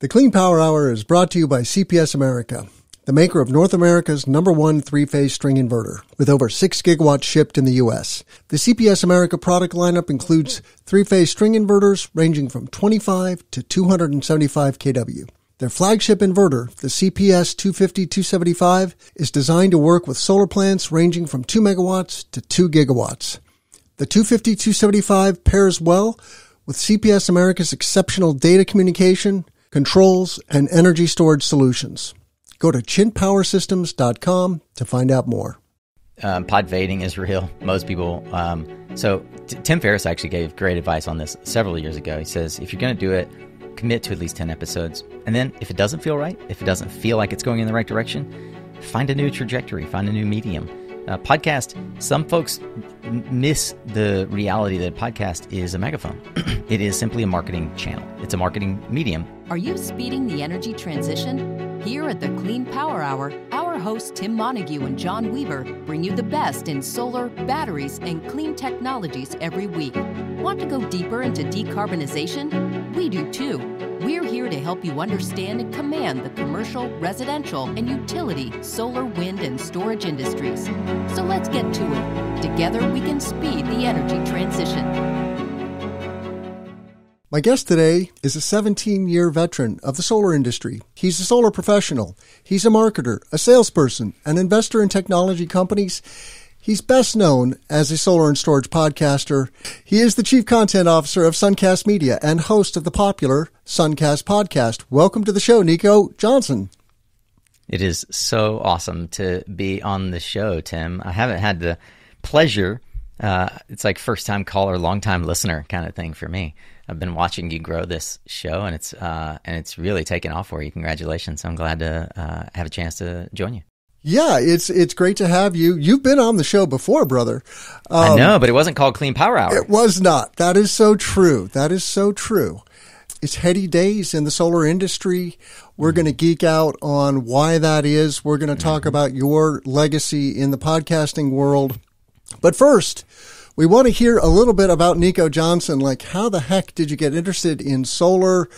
The Clean Power Hour is brought to you by CPS America, the maker of North America's #1 three-phase string inverter, with over 6 gigawatts shipped in the U.S. The CPS America product lineup includes three-phase string inverters ranging from 25 to 275 kW. Their flagship inverter, the CPS 250-275, is designed to work with solar plants ranging from 2 megawatts to 2 gigawatts. The 250-275 pairs well with CPS America's exceptional data communication, controls, and energy storage solutions. Go to chintpowersystems.com to find out more. Pod fading is real. Most people. Tim Ferriss actually gave great advice on this several years ago. He says, if you're going to do it, commit to at least 10 episodes. And then if it doesn't feel right, if it doesn't feel like it's going in the right direction, find a new trajectory, find a new medium. Podcast, some folks miss the reality that a podcast is a megaphone. It is simply a marketing channel. It's a marketing medium. Are you speeding the energy transition? Here at the Clean Power Hour, our hosts Tim Montague and John Weaver bring you the best in solar, batteries, and clean technologies every week. Want to go deeper into decarbonization? We do too. We're here to help you understand and command the commercial, residential, and utility solar, wind, and storage industries. So let's get to it. Together we can speed the energy transition. My guest today is a 17-year veteran of the solar industry. He's a solar professional. He's a marketer, a salesperson, an investor in technology companies. He's best known as a solar and storage podcaster. He is the chief content officer of SunCast Media and host of the popular SunCast Podcast. Welcome to the show, Nico Johnson. It is so awesome to be on the show, Tim. I haven't had the pleasure. It's like first-time caller, long-time listener kind of thing for me. I've been watching you grow this show, and it's really taken off for you. Congratulations! I'm glad to have a chance to join you. Yeah, it's great to have you. You've been on the show before, brother. I know, but it wasn't called Clean Power Hour. It was not. That is so true. That is so true. It's heady days in the solar industry. We're going to geek out on why that is. We're going to talk about your legacy in the podcasting world. But first, we want to hear a little bit about Nico Johnson. Like, how the heck did you get interested in solar?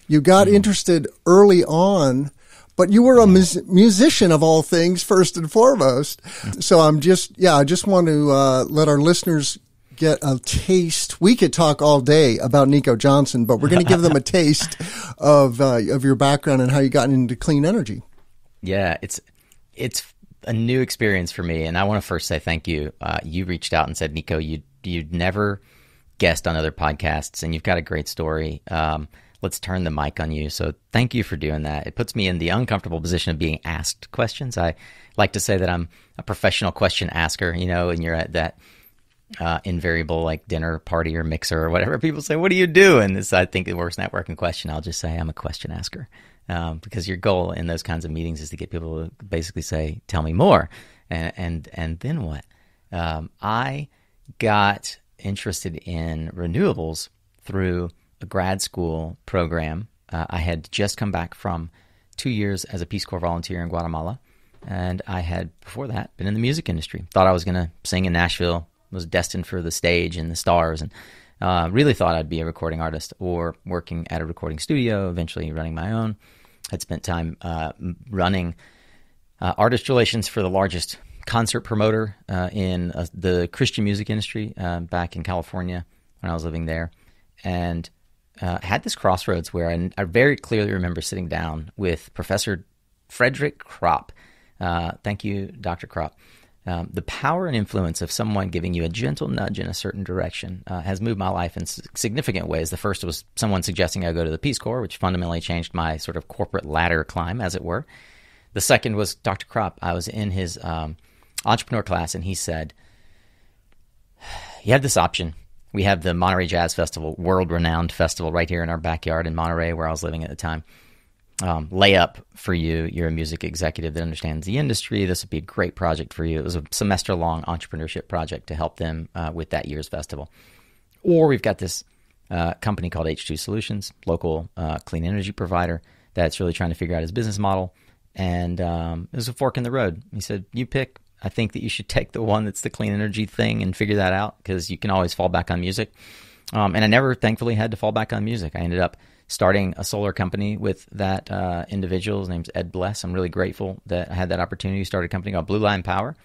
You got interested early on, but you were a musician of all things, first and foremost. So I just want to let our listeners get a taste. We could talk all day about Nico Johnson, but we're going to give them a taste of your background and how you got into clean energy. Yeah, it's a new experience for me, and I want to first say thank you. You reached out and said, Nico, you'd never guest on other podcasts, and you've got a great story. Let's turn the mic on you. So thank you for doing that. It puts me in the uncomfortable position of being asked questions. I like to say that I'm a professional question asker, and you're at that invariable like dinner party or mixer or whatever. People say, what do you do? And this, I think, the worst networking question. I'll just say I'm a question asker. Because your goal in those kinds of meetings is to get people to basically say, tell me more. And then what? I got interested in renewables through a grad school program. I had just come back from 2 years as a Peace Corps volunteer in Guatemala. And I had, before that, been in the music industry. Thought I was going to sing in Nashville, was destined for the stage and the stars, and really thought I'd be a recording artist or working at a recording studio, eventually running my own. I'd spent time running artist relations for the largest concert promoter in the Christian music industry back in California when I was living there, and had this crossroads where I very clearly remember sitting down with Professor Frederick Kropp. Thank you, Dr. Kropp. The power and influence of someone giving you a gentle nudge in a certain direction has moved my life in significant ways. The first was someone suggesting I go to the Peace Corps, which fundamentally changed my sort of corporate ladder climb, as it were. The second was Dr. Kropp. I was in his entrepreneur class, and he said, you have this option. We have the Monterey Jazz Festival, world-renowned festival right here in our backyard in Monterey, where I was living at the time. Layup for you. You're a music executive that understands the industry. This would be a great project for you. It was a semester-long entrepreneurship project to help them with that year's festival. Or we've got this company called H2 Solutions, local clean energy provider, that's really trying to figure out his business model. And it was a fork in the road. He said, you pick. I think that you should take the one that's the clean energy thing and figure that out, because you can always fall back on music. And I never, thankfully, had to fall back on music. I ended up starting a solar company with that individual. His name's Ed Bless. I'm really grateful that I had that opportunity to start a company called Blue Line Power.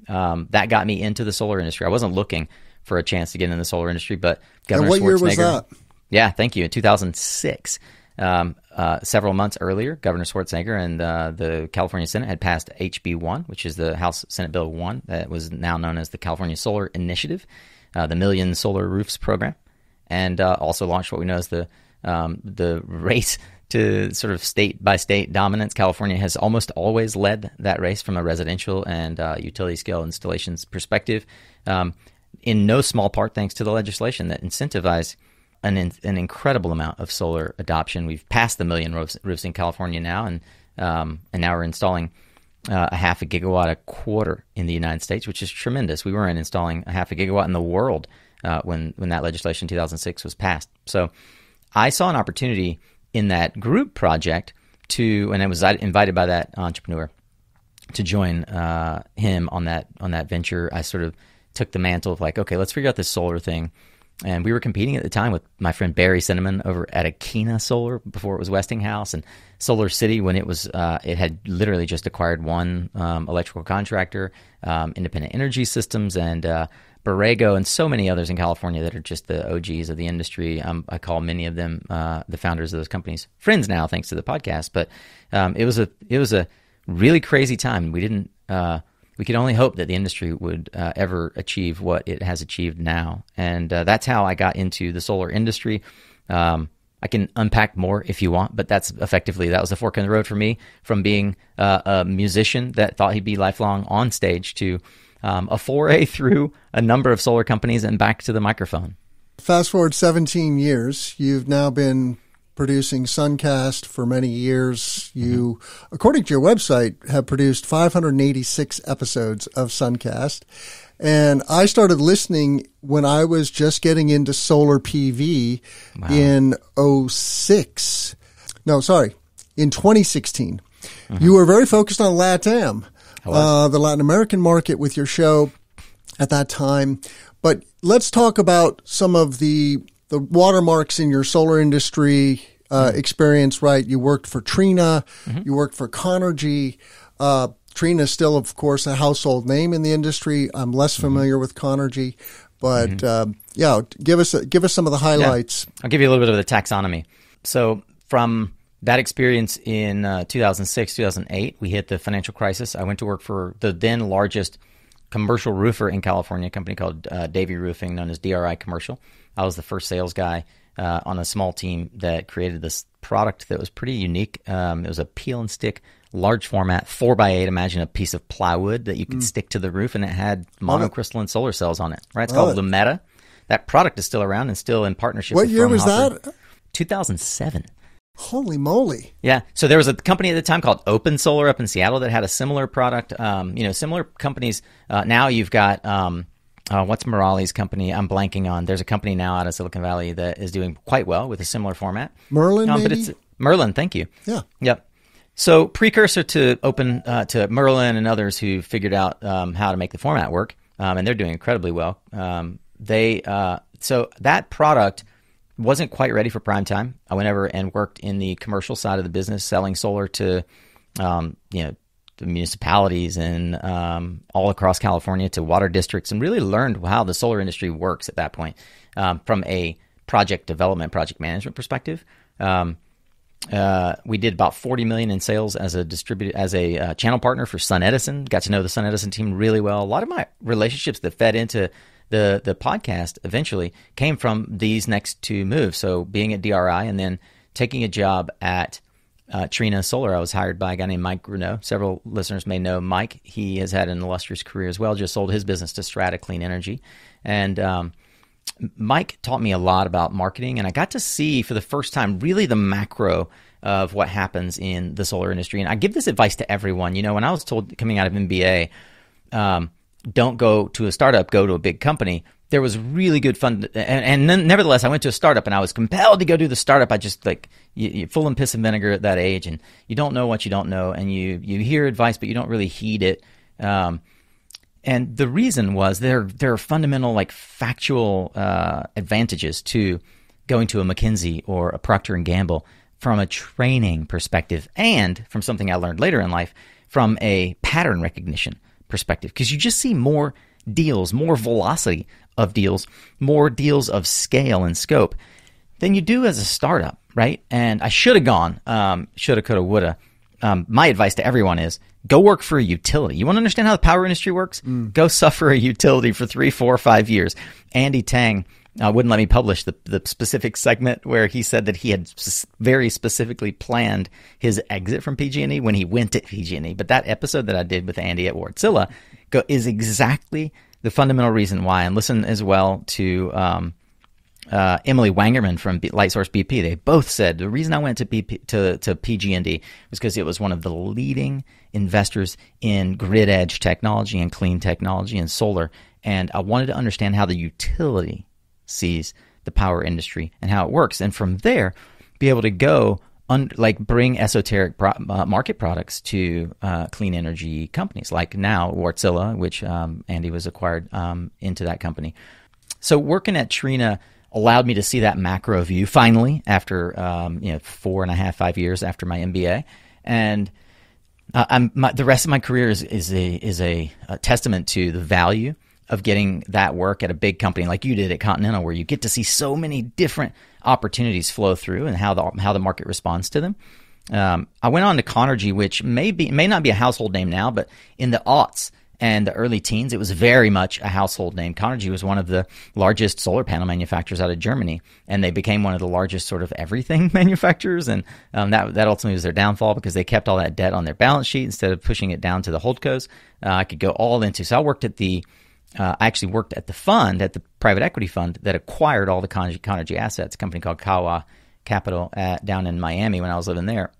That got me into the solar industry. I wasn't looking for a chance to get in the solar industry, but Governor Schwarzenegger. And what year was that? Yeah, thank you. In 2006. Several months earlier, Governor Schwarzenegger and the California Senate had passed HB 1, which is the House Senate Bill 1 that was now known as the California Solar Initiative, the Million Solar Roofs program, and also launched what we know as the race to sort of state-by-state dominance. California has almost always led that race from a residential and utility-scale installations perspective, in no small part thanks to the legislation that incentivized an incredible amount of solar adoption. We've passed the million roofs in California now, and now we're installing a half a gigawatt a quarter in the United States, which is tremendous. We weren't installing a half a gigawatt in the world when that legislation in 2006 was passed. So I saw an opportunity in that group project and I was invited by that entrepreneur to join him on that venture. I sort of took the mantle of like, okay, let's figure out this solar thing. And we were competing at the time with my friend Barry Cinnamon over at Akina Solar before it was Westinghouse, and Solar City when it was it had literally just acquired one electrical contractor, Independent Energy Systems, and Borrego, and so many others in California that are just the OGs of the industry. I call many of them the founders of those companies friends now, thanks to the podcast. But it was a really crazy time. We could only hope that the industry would ever achieve what it has achieved now. And that's how I got into the solar industry. I can unpack more if you want, but that was the fork in the road for me, from being a musician that thought he'd be lifelong on stage to a foray through a number of solar companies and back to the microphone. Fast forward 17 years, you've now been producing SunCast for many years. You, according to your website, have produced 586 episodes of SunCast. And I started listening when I was just getting into solar PV in 2016. You were very focused on LATAM, the Latin American market with your show at that time. But let's talk about some of the watermarks in your solar industry experience, right? You worked for Trina, you worked for Conergy. Trina is still, of course, a household name in the industry. I'm less familiar with Conergy, but give us some of the highlights. Yeah. I'll give you a little bit of the taxonomy. So from that experience in 2006, 2008, we hit the financial crisis. I went to work for the then largest commercial roofer in California, a company called Davey Roofing, known as DRI Commercial. I was the first sales guy on a small team that created this product that was pretty unique. It was a peel and stick, large format, 4x8. Imagine a piece of plywood that you could stick to the roof, and it had monocrystalline solar cells on it. Right? It's called Lumeta. That product is still around and still in partnership with What year was Fraunhofer. that? 2007. Holy moly. Yeah. So there was a company at the time called Open Solar up in Seattle that had a similar product. Similar companies. Now you've got, what's Morali's company? I'm blanking on. There's a company now out of Silicon Valley that is doing quite well with a similar format. Merlin, maybe? But it's Merlin, thank you. Yeah. Yep. So precursor to to Merlin and others who figured out how to make the format work, and they're doing incredibly well. So that product wasn't quite ready for prime time. I went over and worked in the commercial side of the business, selling solar to, the municipalities and all across California, to water districts, and really learned how the solar industry works at that point from a project development, project management perspective. We did about $40 million in sales as a channel partner for SunEdison. Got to know the SunEdison team really well. A lot of my relationships that fed into the podcast eventually came from these next two moves. So being at DRI and then taking a job at Trina Solar. I was hired by a guy named Mike Gruneau. Several listeners may know Mike. He has had an illustrious career as well. Just sold his business to Strata Clean Energy. And Mike taught me a lot about marketing, and I got to see for the first time really the macro of what happens in the solar industry. And I give this advice to everyone. When I was told coming out of MBA, don't go to a startup, go to a big company, there was really good fun. And nevertheless, I went to a startup and I was compelled to go do the startup. I just you're full of piss and vinegar at that age, and you don't know what you don't know, and you hear advice, but you don't really heed it. And the reason was there are fundamental, factual advantages to going to a McKinsey or a Procter & Gamble from a training perspective, and from something I learned later in life, from a pattern recognition perspective, because you just see more deals, more velocity of deals, more deals of scale and scope than you do as a startup, right? And I should have gone, shoulda, coulda, woulda. My advice to everyone is go work for a utility. You want to understand how the power industry works? Go suffer a utility for 3, 4, 5 years. Andy Tang wouldn't let me publish the specific segment where he said that he had very specifically planned his exit from PG&E when he went to PG&E. But that episode that I did with Andy at Wärtsilä is exactly the fundamental reason why. And listen as well to Emily Wangerman from Lightsource BP. They both said the reason I went to PG&E was because it was one of the leading investors in grid edge technology and clean technology and solar. And I wanted to understand how the utility sees the power industry and how it works. And from there, be able to go bring esoteric market products to clean energy companies like now Wärtsilä, which Andy was acquired into that company. So working at Trina allowed me to see that macro view finally after 4.5, 5 years after my MBA. And the rest of my career is a testament to the value of getting that work at a big company like you did at Continental, where you get to see so many different opportunities flow through and how the market responds to them. I went on to Conergy, which may not be a household name now, but in the aughts and the early teens, it was very much a household name. Conergy was one of the largest solar panel manufacturers out of Germany, and they became one of the largest sort of everything manufacturers. And that ultimately was their downfall because they kept all that debt on their balance sheet instead of pushing it down to the holdcos. I could go all into. So I worked at I actually worked at the fund, at the private equity fund that acquired all the Conergy assets, a company called Kawa Capital down in Miami when I was living there.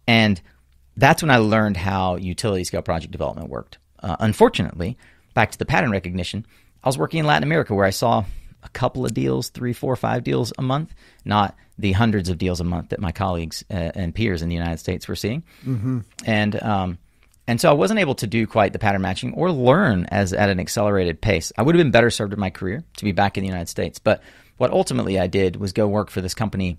And that's when I learned how utility scale project development worked. Unfortunately, back to the pattern recognition, I was working in Latin America where I saw a couple of deals, 3, 4, 5 deals a month, not the hundreds of deals a month that my colleagues and peers in the United States were seeing. Mm-hmm. And so I wasn't able to do quite the pattern matching or learn at an accelerated pace. I would have been better served in my career to be back in the United States. But what ultimately I did was go work for this company.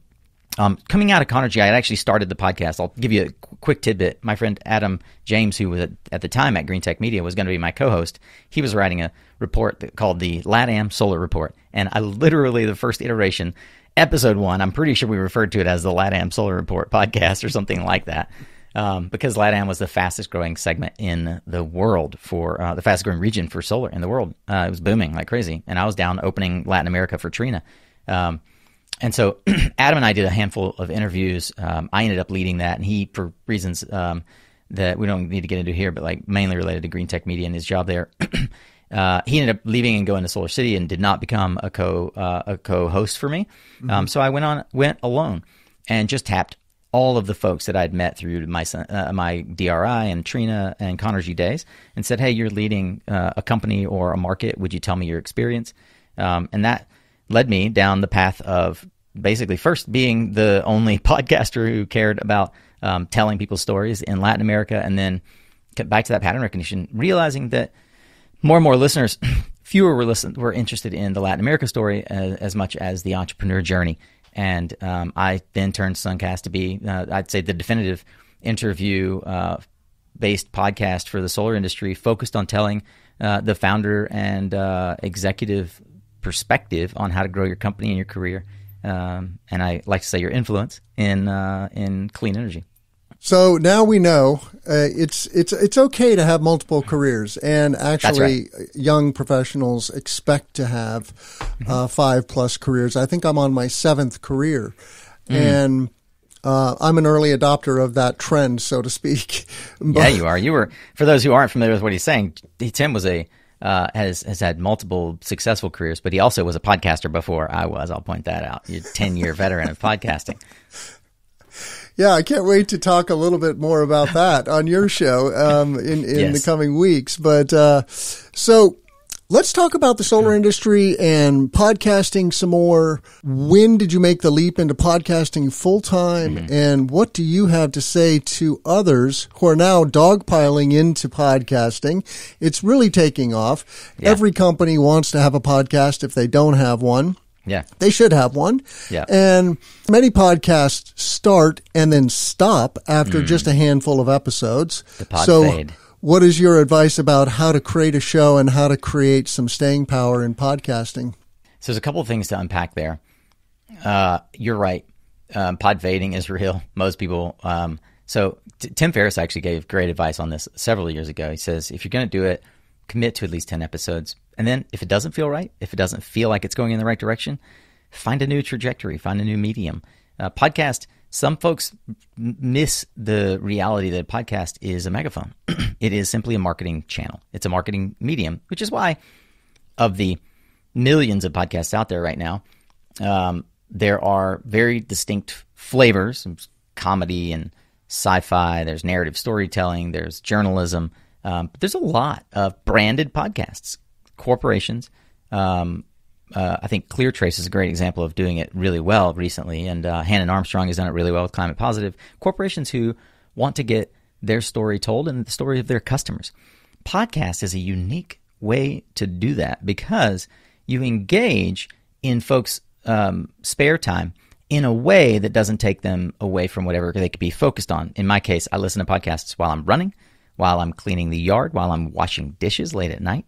Coming out of Conergy, I had actually started the podcast. I'll give you a quick tidbit. My friend Adam James, who was at the time at Green Tech Media, was going to be my co-host. He was writing a report called the LATAM Solar Report. And I literally, the first iteration, episode 1, I'm pretty sure we referred to it as the LATAM Solar Report podcast or something like that. Because LATAM was the fastest growing segment in the world for the fastest growing region for solar in the world. It was booming like crazy. And I was down opening Latin America for Trina. And so Adam and I did a handful of interviews. I ended up leading that, and he, for reasons that we don't need to get into here, but like mainly related to Green Tech Media and his job there, he ended up leaving and going to Solar City and did not become a co-host for me. Mm-hmm. So I went alone and just tapped all of the folks that I'd met through my DRI and Trina and Conergy days and said, hey, you're leading a company or a market. Would you tell me your experience? And that led me down the path of basically first being the only podcaster who cared about telling people's stories in Latin America, and then back to that pattern recognition, realizing that more and more listeners, fewer were interested in the Latin America story as much as the entrepreneur journey. And I then turned SunCast to be, I'd say, the definitive interview-based podcast for the solar industry, focused on telling the founder and executive perspective on how to grow your company and your career. And I like to say your influence in clean energy. So now we know it's okay to have multiple careers, and actually young professionals expect to have 5+ careers. I think I'm on my 7th career, and I'm an early adopter of that trend, so to speak. Yeah, you are. You were. For those who aren't familiar with what he's saying, Tim was has had multiple successful careers, but he also was a podcaster before I was. I'll point that out. You're a 10-year veteran of podcasting. Yeah, I can't wait to talk a little bit more about that on your show in the coming weeks. But so let's talk about the solar industry and podcasting some more. When did you make the leap into podcasting full-time? Mm-hmm. And what do you have to say to others who are now dogpiling into podcasting? It's really taking off. Yeah. Every company wants to have a podcast if they don't have one. Yeah. They should have one. Yeah. And many podcasts start and then stop after just a handful of episodes. The pod fade. What is your advice about how to create a show and how to create some staying power in podcasting? So there's a couple of things to unpack there. You're right. Pod fading is real. Most people. So Tim Ferriss actually gave great advice on this several years ago. He says, if you're going to do it, commit to at least 10 episodes. And then if it doesn't feel right, if it doesn't feel like it's going in the right direction, find a new trajectory, find a new medium. Podcast, some folks miss the reality that a podcast is a megaphone. It is simply a marketing channel. It's a marketing medium, which is why of the millions of podcasts out there right now, there are very distinct flavors, comedy and sci-fi, there's narrative storytelling, there's journalism, but there's a lot of branded podcasts. Corporations, I think Clear Trace is a great example of doing it really well recently, and Hannon Armstrong has done it really well with Climate Positive. Corporations who want to get their story told and the story of their customers. Podcast is a unique way to do that because you engage in folks' spare time in a way that doesn't take them away from whatever they could be focused on. In my case, I listen to podcasts while I'm running, while I'm cleaning the yard, while I'm washing dishes late at night.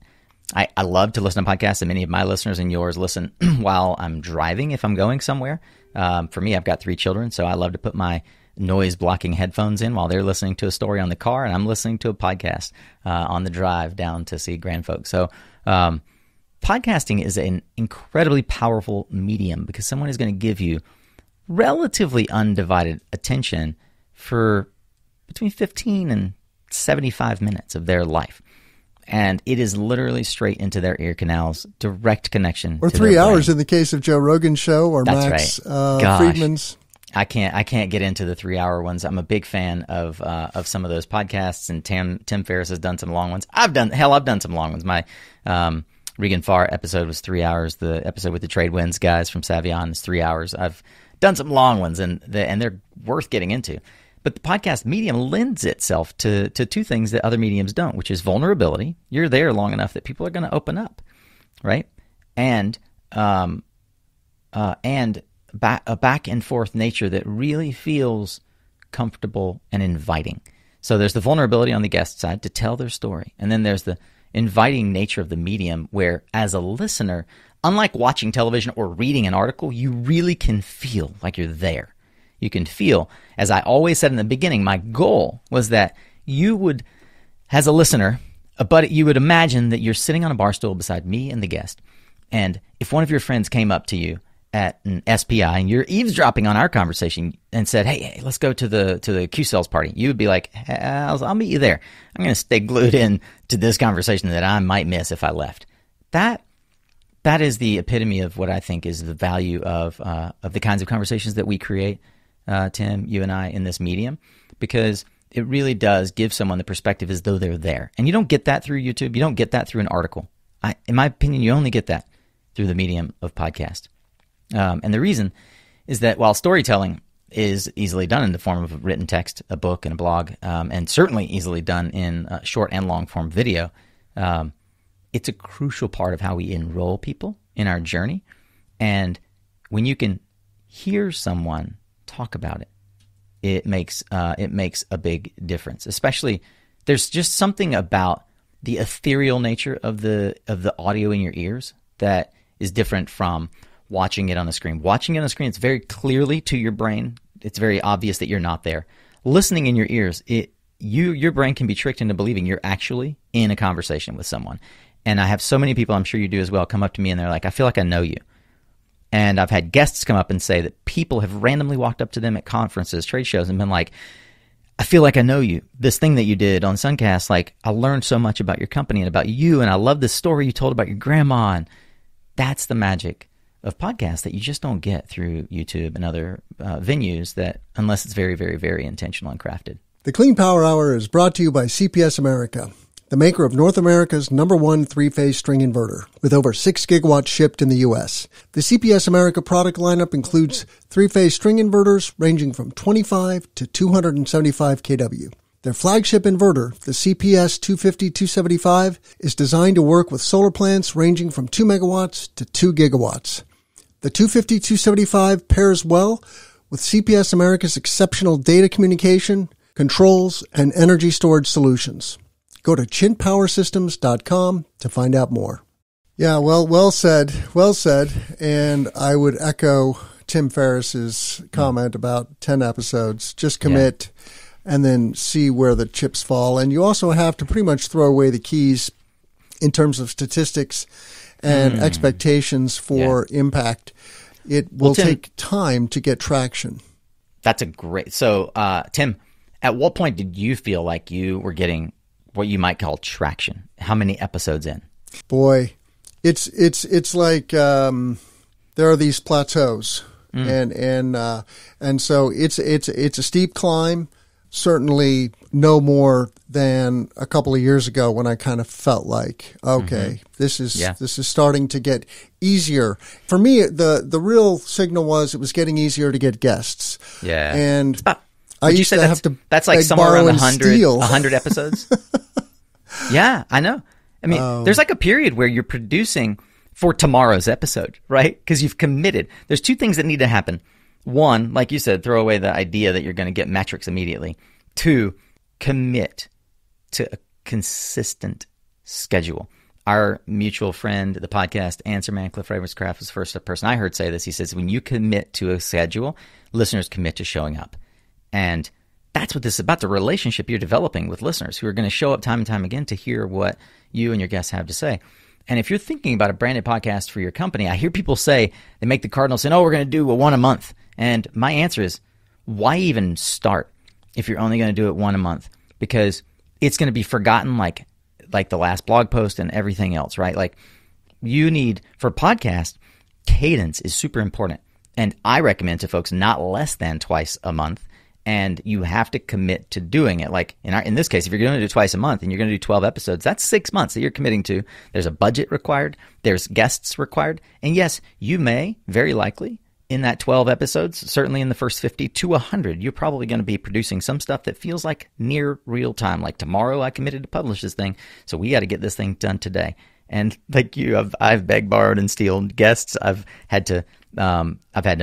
I love to listen to podcasts, and many of my listeners and yours listen while I'm driving if I'm going somewhere. For me, I've got 3 children, so I love to put my noise-blocking headphones in while they're listening to a story on the car, and I'm listening to a podcast on the drive down to see grandfolks. So podcasting is an incredibly powerful medium because someone is going to give you relatively undivided attention for between 15 and 75 minutes of their life. And it is literally straight into their ear canals, direct connection. Or to 3 their hours brain. in the case of Joe Rogan's show or That's Max right. Friedman's. I can't get into the 3-hour ones. I'm a big fan of some of those podcasts, and Tim Ferriss has done some long ones. I've done some long ones. My Regan Farr episode was 3 hours. The episode with the Trade Winds guys from Savion is 3 hours. I've done some long ones, and they're worth getting into. But the podcast medium lends itself to 2 things that other mediums don't, which is vulnerability. You're there long enough that people are going to open up, right? And a back and forth nature that really feels comfortable and inviting. So there's the vulnerability on the guest side to tell their story, and then there's the inviting nature of the medium where, as a listener, unlike watching television or reading an article, you really can feel like you're there. You can feel, as I always said in the beginning, my goal was that you would, as a listener, you would imagine that you're sitting on a bar stool beside me and the guest. And if one of your friends came up to you at an SPI and you're eavesdropping on our conversation and said, hey, let's go to the Q-Cells party, you would be like, I'll meet you there. I'm going to stay glued in to this conversation that I might miss if I left. That is the epitome of what I think is the value of the kinds of conversations that we create. Tim, you and I, in this medium, because it really does give someone the perspective as though they're there. And you don't get that through YouTube. You don't get that through an article. In my opinion, you only get that through the medium of podcast. And the reason is that while storytelling is easily done in the form of written text, a book and a blog, and certainly easily done in short and long form video, it's a crucial part of how we enroll people in our journey. And when you can hear someone talk about it, it makes a big difference. Especially, there's just something about the ethereal nature of the audio in your ears that is different from watching it on the screen. Watching it on the screen, it's very clearly to your brain. It's very obvious that you're not there. Listening in your ears, your brain can be tricked into believing you're actually in a conversation with someone. And I have so many people, I'm sure you do as well, come up to me and they're like, I feel like I know you. And I've had guests come up and say that people have randomly walked up to them at conferences, trade shows, and been like, I feel like I know you. This thing that you did on SunCast, like, I learned so much about your company and about you, and I love this story you told about your grandma. And that's the magic of podcasts that you just don't get through YouTube and other venues, that unless it's very, very, very intentional and crafted. The Clean Power Hour is brought to you by CPS America, the maker of North America's #1 3-phase string inverter, with over 6 gigawatts shipped in the U.S. The CPS America product lineup includes 3-phase string inverters ranging from 25 to 275 kW. Their flagship inverter, the CPS 250-275, is designed to work with solar plants ranging from 2 megawatts to 2 gigawatts. The 250-275 pairs well with CPS America's exceptional data communication, controls, and energy storage solutions. Go to chintpowersystems.com to find out more. Yeah, well said. Well said. And I would echo Tim Ferriss's comment about 10 episodes. Just commit and then see where the chips fall. And you also have to pretty much throw away the keys in terms of statistics and expectations for impact. It will take time to get traction. That's a great. So, Tim, at what point did you feel like you were getting what you might call traction? How many episodes in? Boy, it's like there are these plateaus, and so it's a steep climb. Certainly, no more than a couple of years ago when I kind of felt like, okay, this is starting to get easier for me. The real signal was it was getting easier to get guests. Yeah, and I used to have to. That's like beg, somewhere borrow, around and steal. 100 episodes. Yeah, I know. I mean, there's like a period where you're producing for tomorrow's episode, right? Because you've committed. There's two things that need to happen. One, like you said, throw away the idea that you're going to get metrics immediately. Two, commit to a consistent schedule. Our mutual friend, the podcast Answer Man, Cliff Ravenscraft, was the first person I heard say this. He says, when you commit to a schedule, listeners commit to showing up. And that's what this is about, the relationship you're developing with listeners who are going to show up time and time again to hear what you and your guests have to say. And if you're thinking about a branded podcast for your company, I hear people say, they make the cardinal saying, we're going to do one a month. And my answer is, why even start if you're only going to do it one a month? Because it's going to be forgotten like the last blog post and everything else, right? Like you need, for podcast, cadence is super important. And I recommend to folks not less than twice a month. And you have to commit to doing it. Like in this case, if you're going to do twice a month and you're going to do 12 episodes, that's 6 months that you're committing to. There's a budget required. There's guests required. And yes, you may, very likely, in that 12 episodes, certainly in the first 50 to 100, you're probably going to be producing some stuff that feels like near real time. Like tomorrow I committed to publish this thing, so we got to get this thing done today. And like you, I've begged, borrowed, and stolen guests. I've had to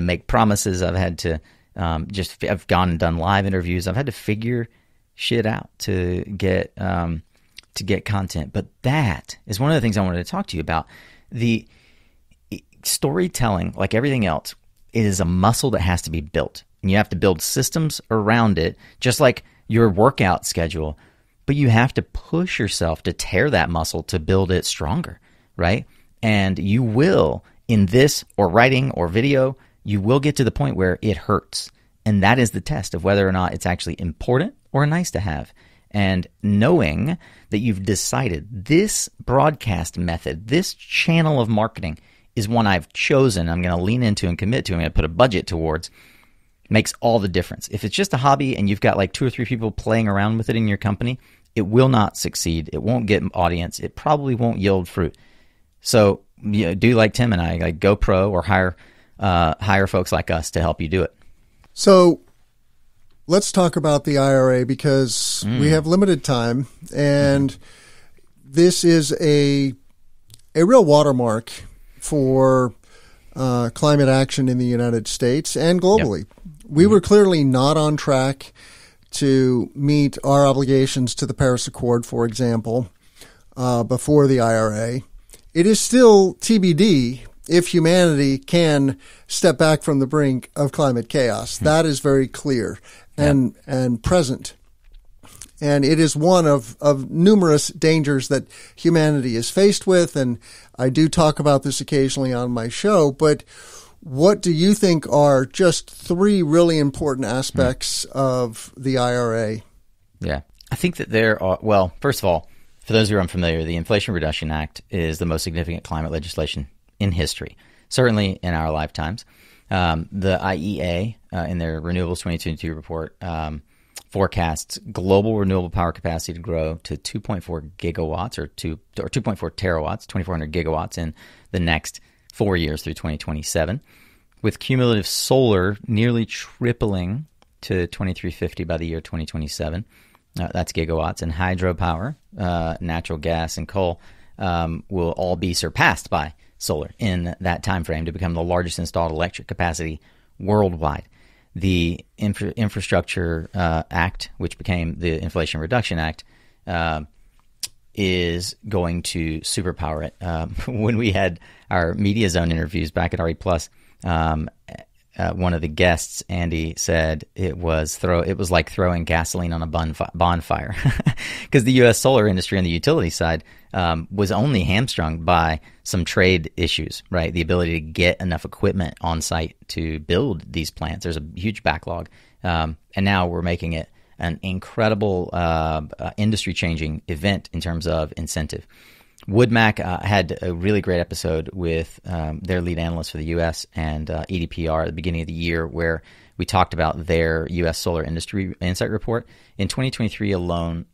make promises. I've had to I've gone and done live interviews. I've had to figure shit out to get content. But that is one of the things I wanted to talk to you about. The storytelling, like everything else, it is a muscle that has to be built. And you have to build systems around it, just like your workout schedule. But you have to push yourself to tear that muscle to build it stronger, right? And you will, in this or writing or video, you will get to the point where it hurts. And that is the test of whether or not it's actually important or nice to have. And knowing that you've decided this broadcast method, this channel of marketing is one I've chosen, I'm going to lean into and commit to, I'm going to put a budget towards, makes all the difference. If it's just a hobby and you've got like 2 or 3 people playing around with it in your company, it will not succeed. It won't get audience. It probably won't yield fruit. So do like Tim and I, like go pro or hire folks like us to help you do it. So let's talk about the IRA because we have limited time, and this is a real watermark for climate action in the United States and globally. Yep. We were clearly not on track to meet our obligations to the Paris Accord, for example, before the IRA. It is still TBD if humanity can step back from the brink of climate chaos. That is very clear and present. And it is one of numerous dangers that humanity is faced with. And I do talk about this occasionally on my show. But what do you think are just 3 really important aspects of the IRA? Yeah, I think that there are, well, first of all, for those who are unfamiliar, the Inflation Reduction Act is the most significant climate legislation in history, certainly in our lifetimes. The IEA, in their Renewables 2022 report, forecasts global renewable power capacity to grow to 2.4 gigawatts or 2.4 terawatts, 2,400 gigawatts in the next 4 years through 2027, with cumulative solar nearly tripling to 2,350 by the year 2027. That's gigawatts. And hydropower, natural gas, and coal will all be surpassed by solar in that time frame to become the largest installed electric capacity worldwide. The Infrastructure Act, which became the Inflation Reduction Act, is going to superpower it. When we had our Media Zone interviews back at RE Plus, one of the guests, Andy, said it was like throwing gasoline on a bonfire, because the U.S. solar industry on the utility side was only hamstrung by some trade issues, right? The ability to get enough equipment on site to build these plants. There's a huge backlog, and now we're making it an incredible industry-changing event in terms of incentive. WoodMac had a really great episode with their lead analyst for the U.S. and EDPR at the beginning of the year, where we talked about their U.S. solar industry insight report. In 2023 alone,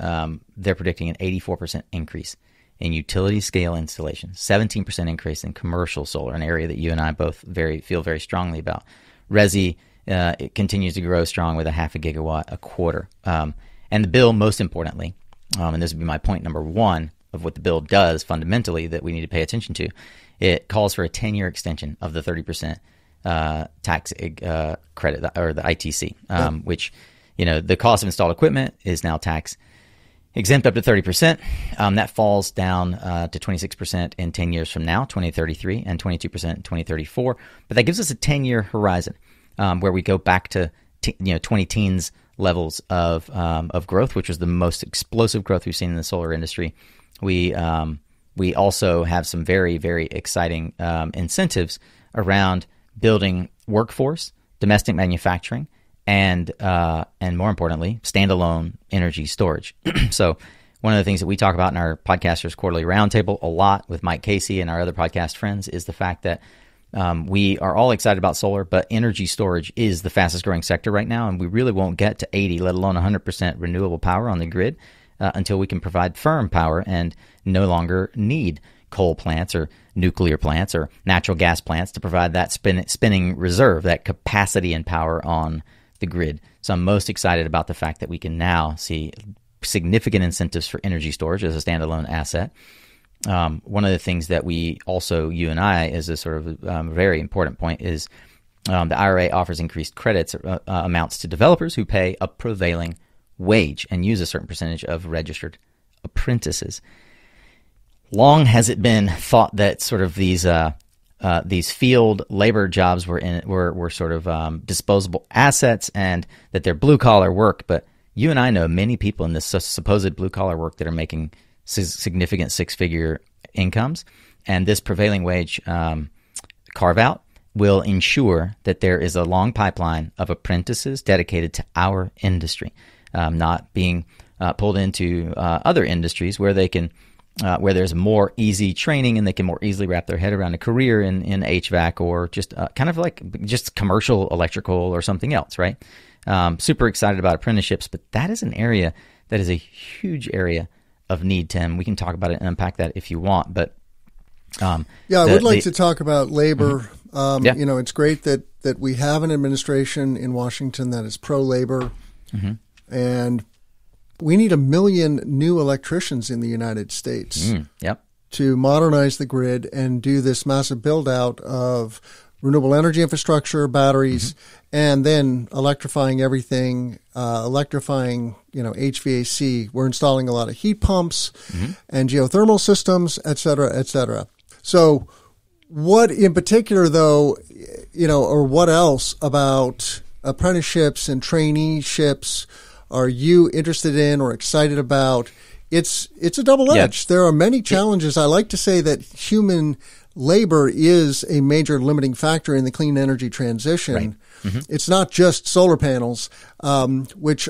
they're predicting an 84% increase in utility-scale installations, 17% increase in commercial solar, an area that you and I both feel very strongly about. Resi it continues to grow strong with a 0.5 gigawatt a quarter. And the bill, most importantly, and this would be my point number one, of what the bill does fundamentally that we need to pay attention to, it calls for a 10-year extension of the 30% tax credit, or the ITC, which, the cost of installed equipment is now tax exempt up to 30%. That falls down to 26% in 10 years from now, 2033, and 22% in 2034. But that gives us a 10-year horizon where we go back to 20-teens levels of growth, which was the most explosive growth we've seen in the solar industry. We also have some very, very exciting incentives around building workforce, domestic manufacturing, and more importantly, standalone energy storage. So one of the things that we talk about in our Podcasters Quarterly Roundtable a lot with Mike Casey and our other podcast friends is the fact that we are all excited about solar, but energy storage is the fastest growing sector right now, and we really won't get to 80, let alone 100% renewable power on the grid until we can provide firm power and no longer need coal plants or nuclear plants or natural gas plants to provide that spinning reserve, that capacity and power on the grid. So I'm most excited about the fact that we can now see significant incentives for energy storage as a standalone asset. One of the things that we also, you and I, as a sort of very important point is the IRA offers increased credits amounts to developers who pay a prevailing wage and use a certain percentage of registered apprentices. Long has it been thought that sort of these field labor jobs were sort of disposable assets and that they're blue collar work. But you and I know many people in this supposed blue collar work that are making significant 6-figure incomes, and this prevailing wage carve out will ensure that there is a long pipeline of apprentices dedicated to our industry. Not being pulled into other industries where they can, where there's more easy training and they can more easily wrap their head around a career in HVAC or just kind of like just commercial electrical or something else, right? Super excited about apprenticeships, but that is an area that is a huge area of need, Tim. We can talk about it and unpack that if you want, but I would like to talk about labor. Mm-hmm. It's great that we have an administration in Washington that is pro-labor. Mm-hmm. And we need 1 million new electricians in the United States to modernize the grid and do this massive build-out of renewable energy infrastructure, batteries, and then electrifying everything, HVAC. We're installing a lot of heat pumps and geothermal systems, et cetera, et cetera. So what in particular, though, or what else about apprenticeships and traineeships are you interested in or excited about? It's a double edge. There are many challenges. I like to say that human labor is a major limiting factor in the clean energy transition. Right. Mm-hmm. It's not just solar panels, which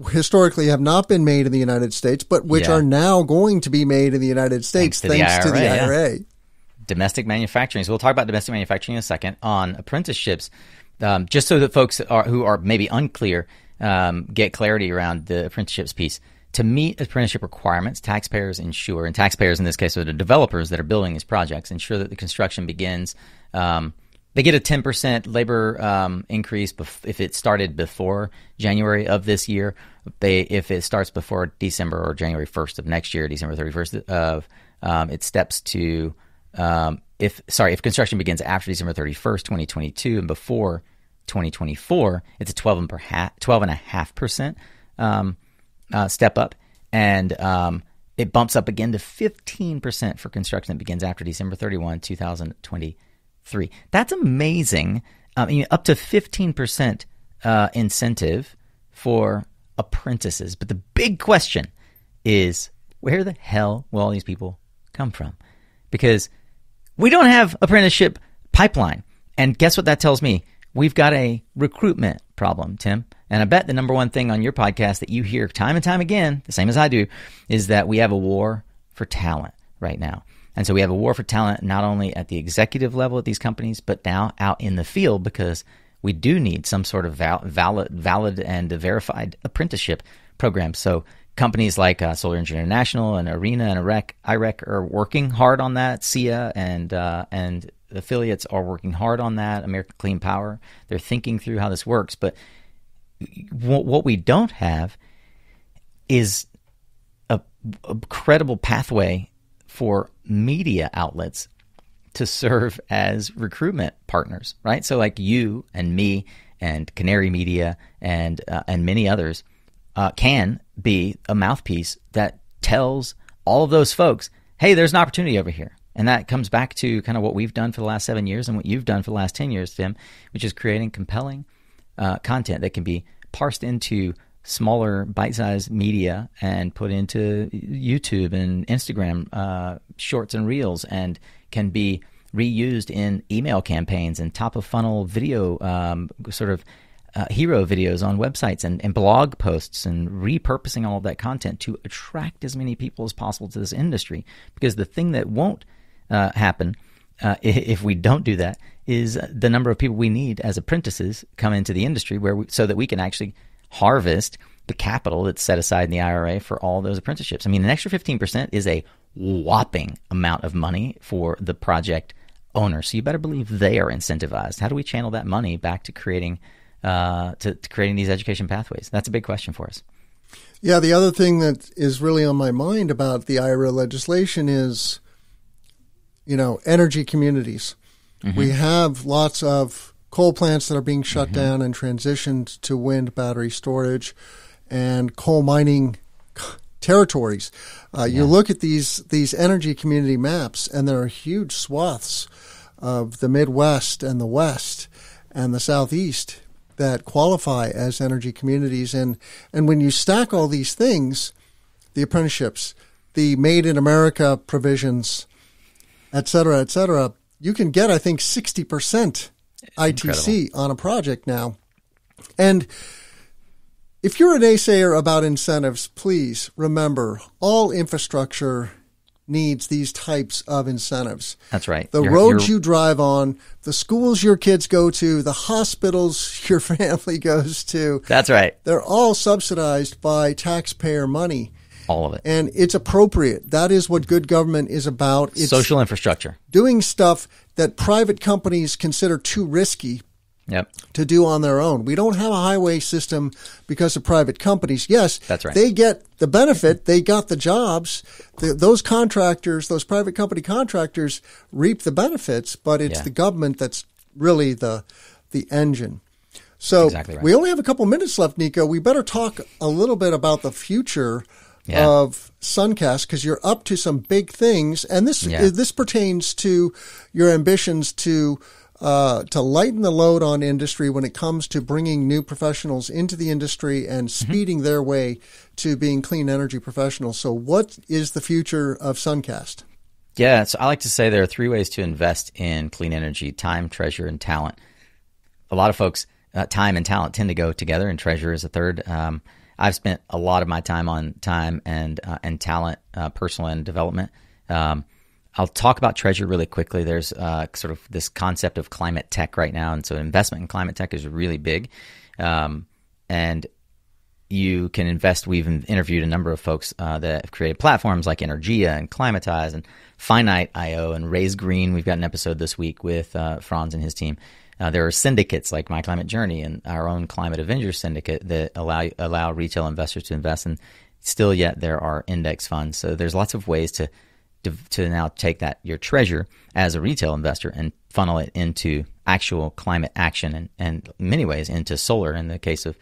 historically have not been made in the United States, but which are now going to be made in the United States thanks to the IRA. Yeah. Domestic manufacturing. So we'll talk about domestic manufacturing in a second. On apprenticeships, just so that folks who are maybe unclear get clarity around the apprenticeships piece. To meet apprenticeship requirements, taxpayers ensure, and taxpayers in this case are the developers that are building these projects, ensure that the construction begins. They get a 10% labor increase if it started before January of this year. If it starts before December or January 1st of next year, December 31st of, it steps to if construction begins after December 31st, 2022 and before 2024, it's a 12.5% step up. And it bumps up again to 15% for construction that begins after December 31, 2023. That's amazing. Up to 15% incentive for apprentices. But the big question is, where the hell will all these people come from? Because we don't have apprenticeship pipeline. And guess what that tells me? We've got a recruitment problem, Tim. And I bet the number one thing on your podcast that you hear time and time again, the same as I do, is that we have a war for talent right now. And so we have a war for talent not only at the executive level at these companies, but now out in the field, because we do need some sort of valid and verified apprenticeship program. So companies like Solar Energy International and Arena and IREC are working hard on that. SIA and affiliates are working hard on that. American Clean Power, they're thinking through how this works. But what we don't have is a credible pathway for media outlets to serve as recruitment partners, right? So like you and me and Canary Media and many others can be a mouthpiece that tells all of those folks, hey, there's an opportunity over here. And that comes back to kind of what we've done for the last 7 years and what you've done for the last 10 years, Tim, which is creating compelling content that can be parsed into smaller bite-sized media and put into YouTube and Instagram shorts and reels, and can be reused in email campaigns and top-of-funnel video hero videos on websites and blog posts, and repurposing all of that content to attract as many people as possible to this industry. Because the thing that won't happen if we don't do that is the number of people we need as apprentices come into the industry so that we can actually harvest the capital that's set aside in the IRA for all those apprenticeships. I mean, an extra 15% is a whopping amount of money for the project owner. So you better believe they are incentivized. How do we channel that money back to creating these education pathways? That's a big question for us. Yeah, the other thing that is really on my mind about the IRA legislation is, energy communities. Mm-hmm. We have lots of coal plants that are being shut down and transitioned to wind battery storage and coal mining territories. You look at these energy community maps, and there are huge swaths of the Midwest and the West and the Southeast that qualify as energy communities. And when you stack all these things, the apprenticeships, the Made in America provisions, et cetera, you can get, I think, 60% ITC on a project now. And if you're a naysayer about incentives, please remember, all infrastructure needs these types of incentives. That's right. The roads you drive on, the schools your kids go to, the hospitals your family goes to. That's right. They're all subsidized by taxpayer money. All of it. And it's appropriate. That is what good government is about. It's social infrastructure. Doing stuff that private companies consider too risky to do on their own. We don't have a highway system because of private companies. Yes, that's right. They get the benefit. They got the jobs. Those contractors, those private company contractors reap the benefits, but it's the government that's really the engine. So exactly right. We only have a couple minutes left, Nico. We better talk a little bit about the future of SunCast, because you're up to some big things, and this pertains to your ambitions to lighten the load on industry when it comes to bringing new professionals into the industry and speeding their way to being clean energy professionals. So what is the future of SunCast? Yeah, so I like to say there are 3 ways to invest in clean energy: time, treasure, and talent. A lot of folks, time and talent tend to go together, and treasure is a third. I've spent a lot of my time on time and talent, personal and development. I'll talk about treasure really quickly. There's sort of this concept of climate tech right now, and so investment in climate tech is really big. And you can invest. We've interviewed a number of folks that have created platforms like Energia and Climatize and Finite.io and Raise Green. We've got an episode this week with Franz and his team. There are syndicates like My Climate Journey and our own Climate Avengers syndicate that allow retail investors to invest, and still yet there are index funds. So there's lots of ways to to now take your treasure as a retail investor and funnel it into actual climate action and in many ways into solar in the case of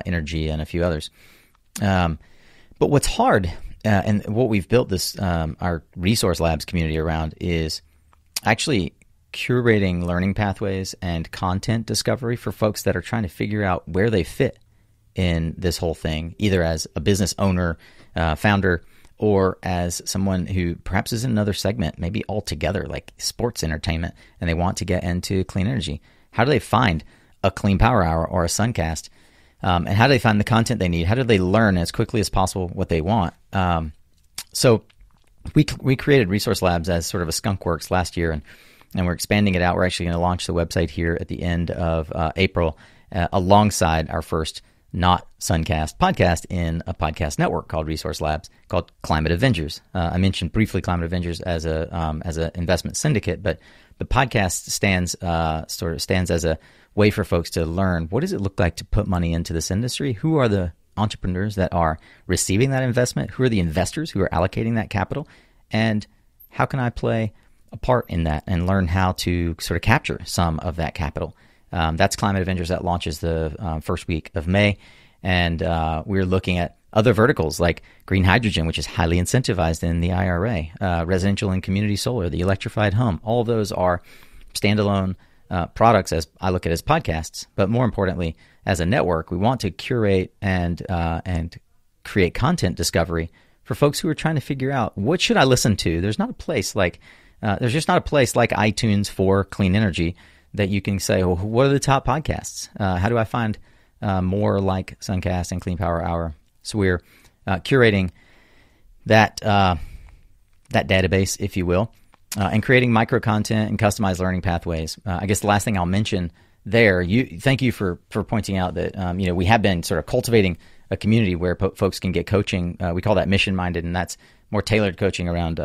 energy and a few others. But what's hard and what we've built this our resource labs community around is actually curating learning pathways and content discovery for folks that are trying to figure out where they fit in this whole thing, either as a business owner, founder, or as someone who perhaps is in another segment, maybe altogether, like sports entertainment, and they want to get into clean energy. How do they find a Clean Power Hour or a SunCast? And how do they find the content they need? How do they learn as quickly as possible what they want? So we created Resource Labs as sort of a skunk works last year, and we're expanding it out. We're actually going to launch the website here at the end of April alongside our first not SunCast podcast in a podcast network called Resource Labs, called Climate Avengers. I mentioned briefly Climate Avengers as a investment syndicate, but the podcast stands as a way for folks to learn what does it look like to put money into this industry? Who are the entrepreneurs that are receiving that investment? Who are the investors who are allocating that capital? And how can I play a part in that and learn how to sort of capture some of that capital? That's Climate Avengers. That launches the first week of May. And we're looking at other verticals like green hydrogen, which is highly incentivized in the IRA, residential and community solar, the electrified home. All of those are standalone products, as I look at as podcasts. But more importantly, as a network, we want to curate and create content discovery for folks who are trying to figure out what should I listen to. There's just not a place like iTunes for clean energy that you can say, well, what are the top podcasts? How do I find more like SunCast and Clean Power Hour? So we're curating that database, if you will, and creating micro content and customized learning pathways. I guess the last thing I'll mention there, thank you for pointing out that we have been sort of cultivating a community where folks can get coaching. We call that mission minded, and that's more tailored coaching around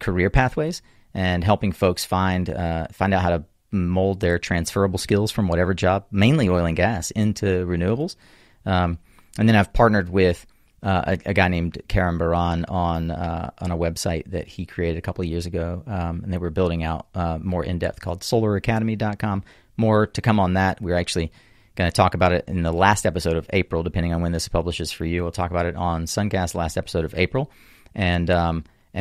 career pathways and helping folks find out how to mold their transferable skills from whatever job, mainly oil and gas, into renewables. And then I've partnered with a guy named Karan Baran on a website that he created a couple of years ago, and they were building out more in-depth, called solaracademy.com. More to come on that. We're actually going to talk about it in the last episode of April, depending on when this publishes for you. We'll talk about it on SunCast last episode of April, and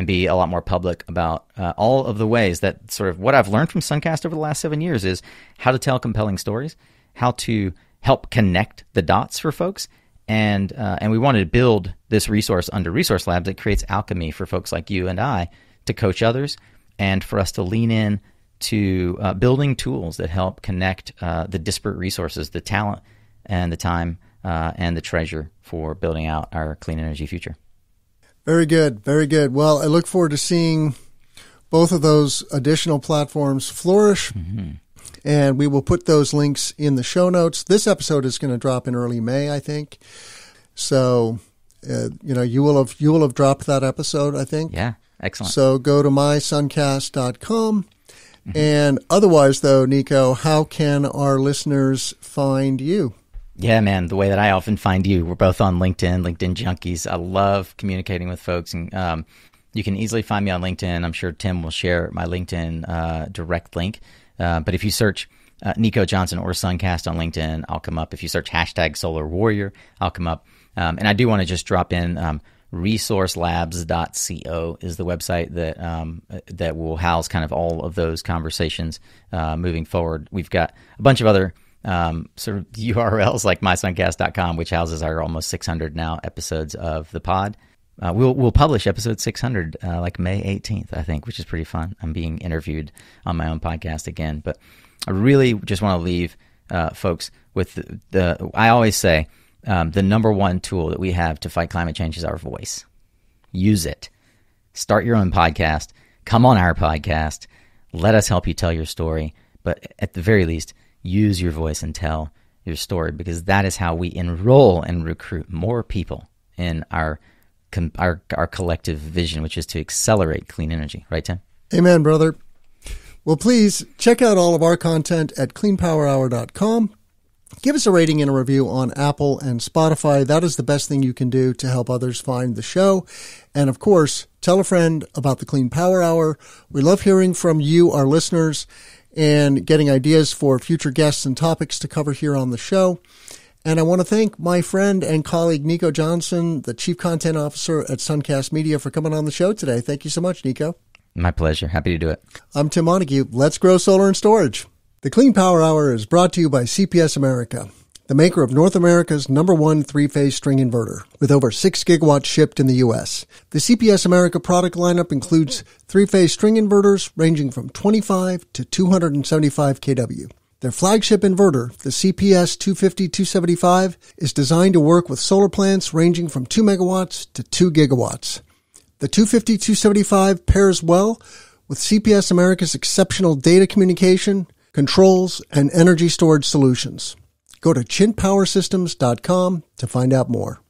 be a lot more public about all of the ways that sort of what I've learned from SunCast over the last 7 years is how to tell compelling stories, how to help connect the dots for folks. And we wanted to build this resource under Resource Labs that creates alchemy for folks like you and I to coach others, and for us to lean in to building tools that help connect the disparate resources, the talent and the time and the treasure for building out our clean energy future. Very good. Very good. Well, I look forward to seeing both of those additional platforms flourish. Mm-hmm. And we will put those links in the show notes. This episode is going to drop in early May, I think. So, you will have dropped that episode, I think. Yeah, excellent. So go to mysuncast.com. Mm-hmm. And otherwise, though, Nico, how can our listeners find you? Yeah, man, the way that I often find you, we're both on LinkedIn Junkies. I love communicating with folks, and you can easily find me on LinkedIn. I'm sure Tim will share my LinkedIn direct link. But if you search Nico Johnson or SunCast on LinkedIn, I'll come up. If you search #SolarWarrior, I'll come up. And I do want to just drop in resourcelabs.co is the website that will house kind of all of those conversations moving forward. We've got a bunch of other sort of URLs like mysuncast.com, which houses our almost 600 now episodes of the pod. We'll publish episode 600 like May 18th, I think, which is pretty fun. I'm being interviewed on my own podcast again. But I really just want to leave folks with I always say the number one tool that we have to fight climate change is our voice. Use it. Start your own podcast. Come on our podcast. Let us help you tell your story. But at the very least, use your voice and tell your story, because that is how we enroll and recruit more people in our collective vision, which is to accelerate clean energy. Right, Tim? Amen, brother. Well, please check out all of our content at cleanpowerhour.com. Give us a rating and a review on Apple and Spotify. That is the best thing you can do to help others find the show. And of course, Tell a friend about the Clean Power Hour. We love hearing from you, our listeners, and getting ideas for future guests and topics to cover here on the show. And I want to thank my friend and colleague, Nico Johnson, the Chief Content Officer at SunCast Media, for coming on the show today. Thank you so much, Nico. My pleasure. Happy to do it. I'm Tim Montague. Let's grow solar and storage. The Clean Power Hour is brought to you by CPS America, the maker of North America's #1 three-phase string inverter, with over 6 gigawatts shipped in the U.S. The CPS America product lineup includes three-phase string inverters ranging from 25 to 275 kW. Their flagship inverter, the CPS 250-275, is designed to work with solar plants ranging from 2 megawatts to 2 gigawatts. The 250-275 pairs well with CPS America's exceptional data communication, controls, and energy storage solutions. Go to chintpowersystems.com to find out more.